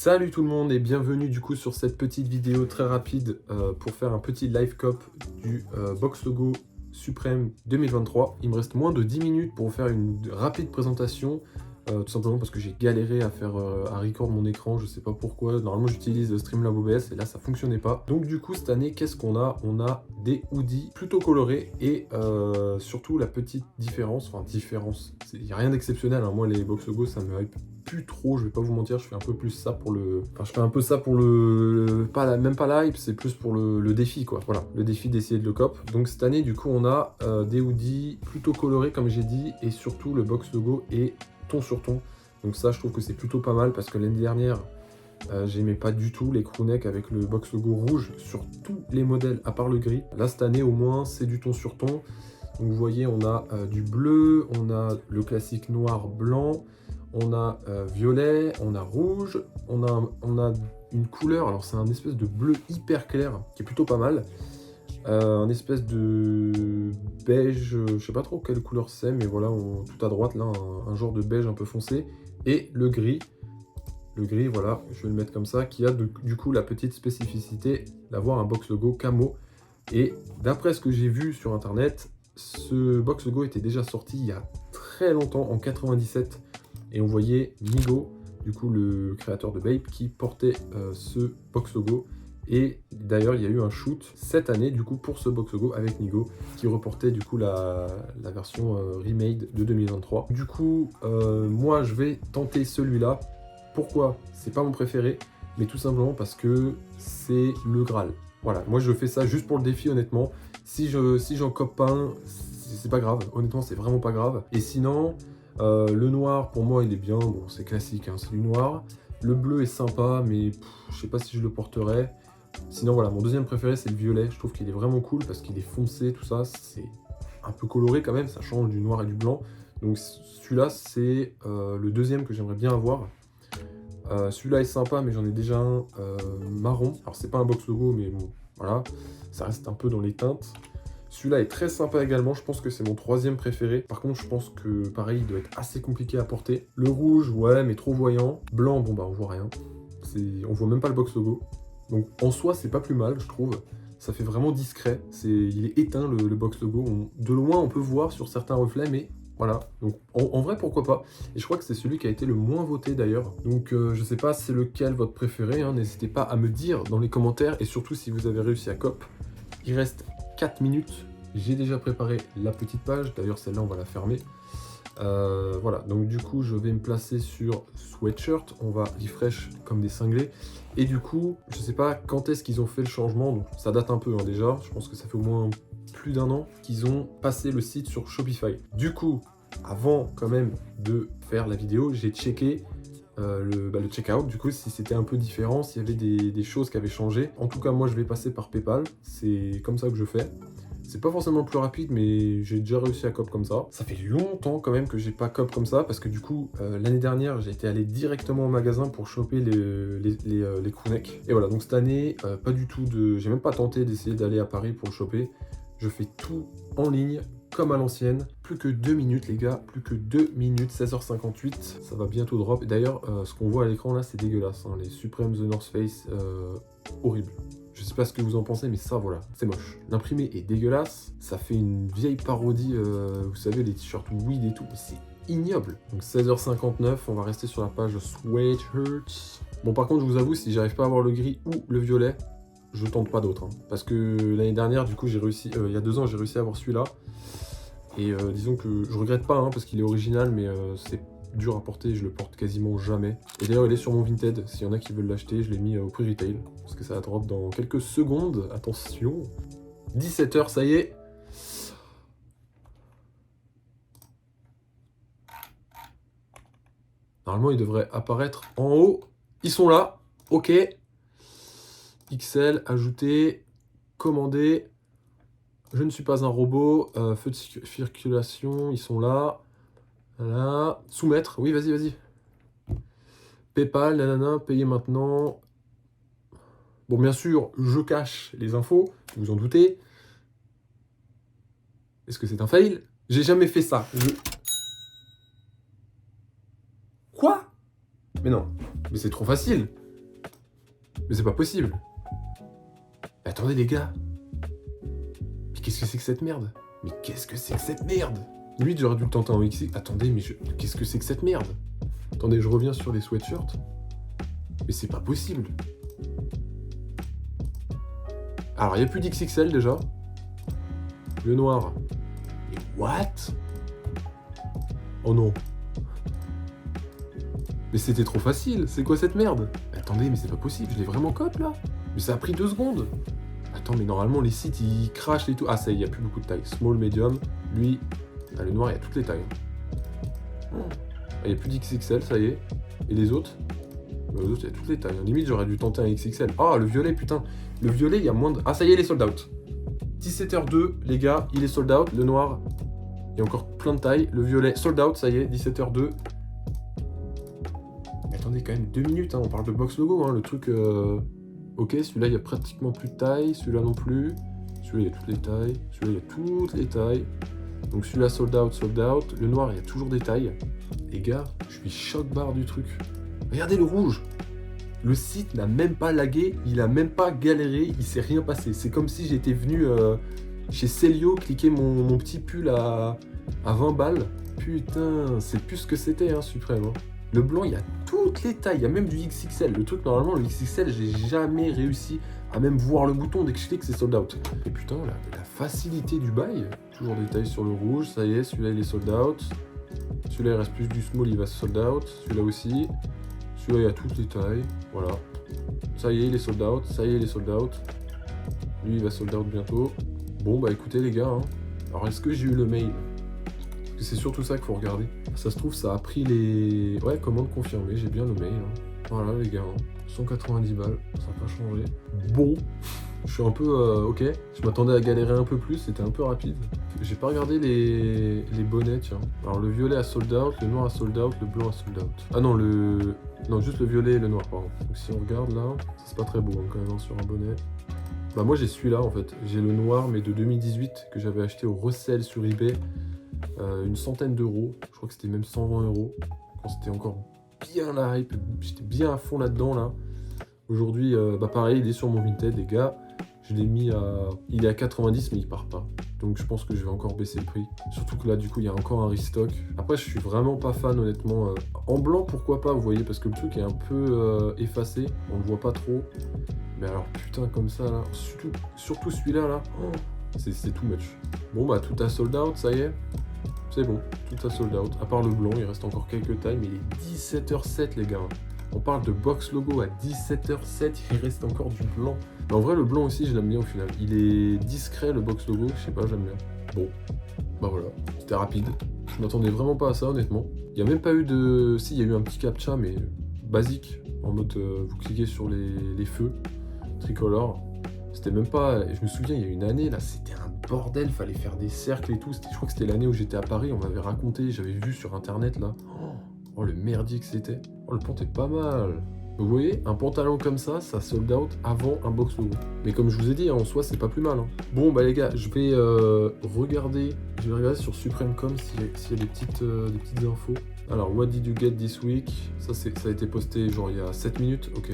Salut tout le monde et bienvenue du coup sur cette petite vidéo très rapide pour faire un petit live cop du Box Logo Supreme 2023. Il me reste moins de 10 minutes pour vous faire une rapide présentation, tout simplement parce que j'ai galéré à faire à record mon écran, je sais pas pourquoi. Normalement j'utilise Streamlabs OBS et là ça fonctionnait pas. Donc du coup cette année qu'est-ce qu'on a? On a des hoodies plutôt colorés et surtout la petite différence, il n'y a rien d'exceptionnel, hein. Moi les Box Logo ça me hype plus trop, je vais pas vous mentir, je fais un peu plus ça pour le... Enfin, je fais un peu ça pour le... Même pas la hype, c'est plus pour le défi, quoi. Voilà, le défi d'essayer de le cop. Donc cette année, du coup, on a des hoodies plutôt colorés, comme j'ai dit, et surtout le Box Logo est ton sur ton. Donc ça, je trouve que c'est plutôt pas mal, parce que l'année dernière, j'aimais pas du tout les crewnecks avec le Box Logo rouge sur tous les modèles, à part le gris. Là, cette année, au moins, c'est du ton sur ton. Donc vous voyez, on a du bleu, on a le classique noir-blanc, on a violet, on a rouge, on a une couleur, alors c'est un espèce de bleu hyper clair qui est plutôt pas mal, un espèce de beige, je sais pas trop quelle couleur c'est, mais voilà, tout à droite là, un genre de beige un peu foncé, et le gris, voilà, je vais le mettre comme ça, qui a du coup la petite spécificité d'avoir un box logo camo, et d'après ce que j'ai vu sur internet, ce box logo était déjà sorti il y a très longtemps, en 97, et on voyait Nigo, du coup le créateur de Bape, qui portait ce box logo. Et d'ailleurs il y a eu un shoot cette année du coup pour ce box logo avec Nigo, qui reportait du coup la version remade de 2023. Du coup moi je vais tenter celui-là. Pourquoi? C'est pas mon préféré, mais tout simplement parce que c'est le Graal. Voilà, moi je fais ça juste pour le défi honnêtement. Si j'en cope pas un, c'est pas grave, honnêtement c'est vraiment pas grave. Et sinon, le noir pour moi il est bien, bon c'est classique, hein, c'est du noir. Le bleu est sympa, mais je sais pas si je le porterai. Sinon voilà, mon deuxième préféré c'est le violet, je trouve qu'il est vraiment cool parce qu'il est foncé, tout ça, c'est un peu coloré quand même, ça change du noir et du blanc. Donc celui-là c'est le deuxième que j'aimerais bien avoir. Celui-là est sympa, mais j'en ai déjà un marron. Alors c'est pas un box logo, mais bon, voilà, ça reste un peu dans les teintes. Celui-là est très sympa également, je pense que c'est mon troisième préféré. Par contre, je pense que pareil, il doit être assez compliqué à porter. Le rouge, ouais, mais trop voyant. Blanc, bon bah on voit rien. On voit même pas le box logo. Donc en soi, c'est pas plus mal, je trouve. Ça fait vraiment discret. Il est éteint le box logo. De loin, on peut voir sur certains reflets, mais voilà. Donc en vrai, pourquoi pas. Et je crois que c'est celui qui a été le moins voté d'ailleurs. Donc je sais pas c'est lequel votre préféré, hein. N'hésitez pas à me dire dans les commentaires. Et surtout si vous avez réussi à cop. Il reste 4 minutes. J'ai déjà préparé la petite page. D'ailleurs, celle-là, on va la fermer. Voilà, donc du coup, je vais me placer sur Sweatshirt. On va refresh comme des cinglés. Et du coup, je sais pas quand est-ce qu'ils ont fait le changement. Donc, ça date un peu hein, déjà. Je pense que ça fait au moins plus d'un an qu'ils ont passé le site sur Shopify. Du coup, avant quand même de faire la vidéo, j'ai checké le checkout, du coup, si c'était un peu différent, s'il y avait des choses qui avaient changé. En tout cas, moi, je vais passer par PayPal. C'est comme ça que je fais. C'est pas forcément le plus rapide, mais j'ai déjà réussi à cop comme ça. Ça fait longtemps quand même que j'ai pas cop comme ça, parce que du coup, l'année dernière, j'ai été allé directement au magasin pour choper les crewnecks. Et voilà, donc cette année, pas du tout de... J'ai même pas tenté d'essayer d'aller à Paris pour le choper. Je fais tout en ligne, comme à l'ancienne. Plus que 2 minutes les gars, plus que 2 minutes, 16h58, ça va bientôt drop. Et d'ailleurs, ce qu'on voit à l'écran là, c'est dégueulasse, hein. Les Supreme The North Face, horrible. Je sais pas ce que vous en pensez, mais ça voilà, c'est moche. L'imprimé est dégueulasse, ça fait une vieille parodie, vous savez, les t-shirts weed et tout, mais c'est ignoble. Donc 16h59, on va rester sur la page Sweatshirt. Bon par contre, je vous avoue, si j'arrive pas à avoir le gris ou le violet, je tente pas d'autre, hein. Parce que l'année dernière, du coup, j'ai réussi, il y a 2 ans, j'ai réussi à avoir celui-là. Et disons que je regrette pas, hein, parce qu'il est original, mais c'est dur à porter, je le porte quasiment jamais. Et d'ailleurs, il est sur mon Vinted, s'il y en a qui veulent l'acheter, je l'ai mis au prix retail, parce que ça va drop dans quelques secondes. Attention, 17h, ça y est. Normalement, il devrait apparaître en haut. Ils sont là, ok. XL, ajouter, commander. Je ne suis pas un robot, feu de circulation, ils sont là. Voilà, soumettre, oui, vas-y, vas-y. PayPal, nanana, payer maintenant. Bon, bien sûr, je cache les infos, vous vous en doutez. Est-ce que c'est un fail? J'ai jamais fait ça. Quoi? Mais non, mais c'est trop facile. Mais c'est pas possible. Mais attendez les gars. Mais qu'est-ce que c'est que cette merde? Mais qu'est-ce que c'est que cette merde? Limite j'aurais dû le tenter en XX. Attendez, mais qu'est-ce que c'est que cette merde? Attendez, je reviens sur les sweatshirts. Mais c'est pas possible. Alors, il n'y a plus d'XXL déjà. Le noir. Mais what? Oh non. Mais c'était trop facile. C'est quoi cette merde? Attendez, mais c'est pas possible. Je l'ai vraiment cop là? Mais ça a pris 2 secondes. Attends, mais normalement les sites ils crachent et tout. Ah, ça y est, il n'y a plus beaucoup de tailles. Small, medium. Lui, ah, le noir, il y a toutes les tailles. Il n'y a plus d'XXL, ça y est. Et les autres? Les autres, il y a toutes les tailles. Limite, j'aurais dû tenter un XXL. Ah, le violet, putain. Le violet, il y a moins de... Ah, ça y est, il est sold out. 17h02, les gars, il est sold out. Le noir, il y a encore plein de tailles. Le violet, sold out, ça y est, 17h02. Mais attendez, quand même 2 minutes, hein, on parle de box logo, hein, le truc... Ok, celui-là, il y a pratiquement plus de taille. Celui-là non plus. Celui-là, il y a toutes les tailles. Celui-là, il y a toutes les tailles. Donc celui-là, sold out, sold out. Le noir, il y a toujours des tailles. Les gars, je suis choc-barre du truc. Regardez le rouge. Le site n'a même pas lagué, il a même pas galéré, il s'est rien passé. C'est comme si j'étais venu chez Celio cliquer mon petit pull à 20 balles. Putain, c'est plus ce que c'était, hein, Suprême. Hein. Le blanc, il y a toutes les tailles, il y a même du XXL. Le truc, normalement, le XXL, j'ai jamais réussi à même voir le bouton dès que je clique, c'est sold out. Et putain, la facilité du bail. Toujours des tailles sur le rouge, ça y est, celui-là, il est sold out. Celui-là, il reste plus du small, il va sold out. Celui-là aussi. Celui-là, il y a toutes les tailles, voilà. Ça y est, il est sold out. Ça y est, il est sold out. Lui, il va sold out bientôt. Bon, bah écoutez, les gars. Hein. Alors, est-ce que j'ai eu le mail? Parce que c'est surtout ça qu'il faut regarder. Ça se trouve, ça a pris les... Ouais, commande confirmée, j'ai bien le mail. Hein. Voilà, les gars. Hein. 190 balles, ça n'a pas changé. Bon, je suis un peu... ok, je m'attendais à galérer un peu plus, c'était un peu rapide. J'ai pas regardé les bonnets, tiens. Alors, le violet a sold out, le noir a sold out, le blanc a sold out. Ah non, non, juste le violet et le noir, pardon. Donc si on regarde là, c'est pas très beau hein, quand même hein, sur un bonnet. Bah moi j'ai celui-là en fait. J'ai le noir mais de 2018 que j'avais acheté au resell sur eBay. Une centaine d'euros. Je crois que c'était même 120 euros. Quand c'était encore bien la hype. J'étais bien à fond là-dedans là. Aujourd'hui, bah pareil, il est sur mon Vinted les gars. Je l'ai mis à... Il est à 90 mais il part pas. Donc je pense que je vais encore baisser le prix. Surtout que là du coup il y a encore un restock. Après je suis vraiment pas fan honnêtement. En blanc pourquoi pas vous voyez parce que le truc est un peu effacé. On le voit pas trop. Mais alors putain comme ça là. Surtout celui-là là. Oh, c'est too much. Bon bah tout a sold out ça y est. C'est bon. Tout a sold out. À part le blanc il reste encore quelques tailles. Mais il est 17h07 les gars. On parle de box logo à 17h07. Il reste encore du blanc. Mais en vrai, le blanc aussi, je l'aime bien au final. Il est discret, le box logo, je sais pas, j'aime bien. Bon, bah voilà, c'était rapide. Je m'attendais vraiment pas à ça, honnêtement. Il n'y a même pas eu de... Si, il y a eu un petit captcha, mais basique. En mode, vous cliquez sur les feux, tricolore. C'était même pas... Je me souviens, il y a une année, là, c'était un bordel. Fallait faire des cercles et tout. Je crois que c'était l'année où j'étais à Paris. On m'avait raconté, j'avais vu sur Internet, là. Oh, le merdier que c'était. Oh, le pont est pas mal. Vous voyez, un pantalon comme ça sold out avant un box logo. Mais comme je vous ai dit, hein, en soi, c'est pas plus mal. Hein. Bon, bah les gars, je vais regarder sur Supreme.com s'il y a des petites infos. Alors, what did you get this week? Ça a été posté genre il y a 7 minutes. Ok.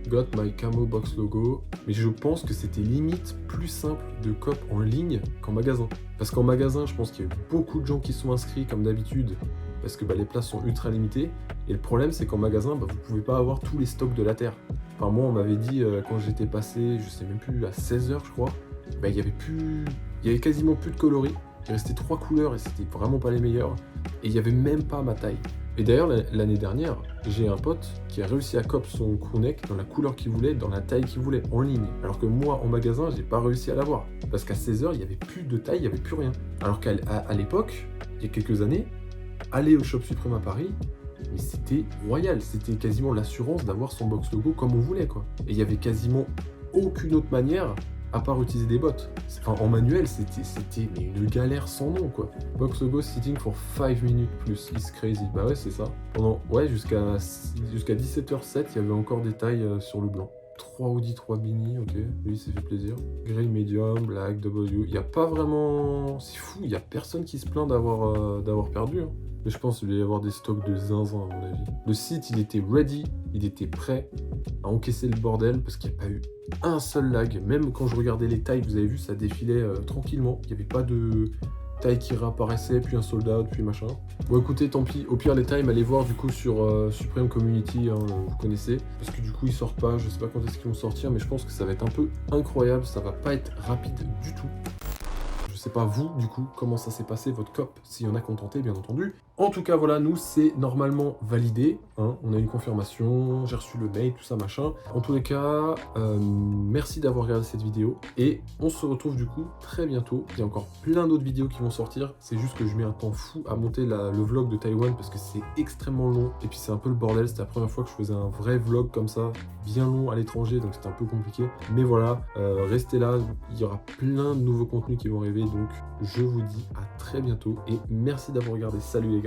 Got my camo box logo. Mais je pense que c'était limite plus simple de cop en ligne qu'en magasin. Parce qu'en magasin, je pense qu'il y a eu beaucoup de gens qui sont inscrits comme d'habitude. Parce que bah, les places sont ultra limitées. Et le problème, c'est qu'en magasin, bah, vous pouvez pas avoir tous les stocks de la Terre. Enfin, moi, on m'avait dit, quand j'étais passé, je sais même plus, à 16h, je crois, bah, il y avait quasiment plus de coloris. Il restait 3 couleurs et c'était vraiment pas les meilleures. Et il y avait même pas ma taille. Et d'ailleurs, l'année dernière, j'ai un pote qui a réussi à cop son crewneck dans la couleur qu'il voulait, dans la taille qu'il voulait, en ligne. Alors que moi, en magasin, j'ai pas réussi à l'avoir. Parce qu'à 16h, il y avait plus de taille, il y avait plus rien. Alors qu'à l'époque, il y a quelques années, aller au Shop Suprême à Paris, mais c'était royal, c'était quasiment l'assurance d'avoir son box logo comme on voulait quoi. Et il y avait quasiment aucune autre manière à part utiliser des bots. Enfin en manuel c'était mais une galère sans nom quoi. Box logo sitting for 5 minutes plus, it's crazy. Bah ouais c'est ça. Pendant jusqu'à 17h07 il y avait encore des tailles sur le blanc. 3 Audi, 3 Bini, ok, lui ça fait plaisir. Grey Medium, Black, W, il n'y a pas vraiment... C'est fou, il n'y a personne qui se plaint d'avoir perdu. Hein. Mais je pense qu'il va y avoir des stocks de zinzin à mon avis. Le site, il était ready, il était prêt à encaisser le bordel parce qu'il n'y a pas eu un seul lag. Même quand je regardais les tailles, vous avez vu, ça défilait tranquillement. Il n'y avait pas de taille qui réapparaissait, puis un soldat, puis machin. Bon écoutez, tant pis. Au pire, les times, allez voir du coup sur Supreme Community, hein, vous connaissez. Parce que du coup, ils sortent pas, je sais pas quand est-ce qu'ils vont sortir, mais je pense que ça va être un peu incroyable. Ça va pas être rapide du tout. Je sais pas vous, du coup, comment ça s'est passé, votre cop, s'il y en a contenté, bien entendu. En tout cas, voilà, nous, c'est normalement validé. Hein, on a une confirmation, j'ai reçu le mail, tout ça, machin. En tous les cas, merci d'avoir regardé cette vidéo. Et on se retrouve, du coup, très bientôt. Il y a encore plein d'autres vidéos qui vont sortir. C'est juste que je mets un temps fou à monter le vlog de Taïwan parce que c'est extrêmement long. Et puis, c'est un peu le bordel. C'était la première fois que je faisais un vrai vlog comme ça, bien long à l'étranger, donc c'était un peu compliqué. Mais voilà, restez là. Il y aura plein de nouveaux contenus qui vont arriver. Donc, je vous dis à très bientôt. Et merci d'avoir regardé. Salut les gars.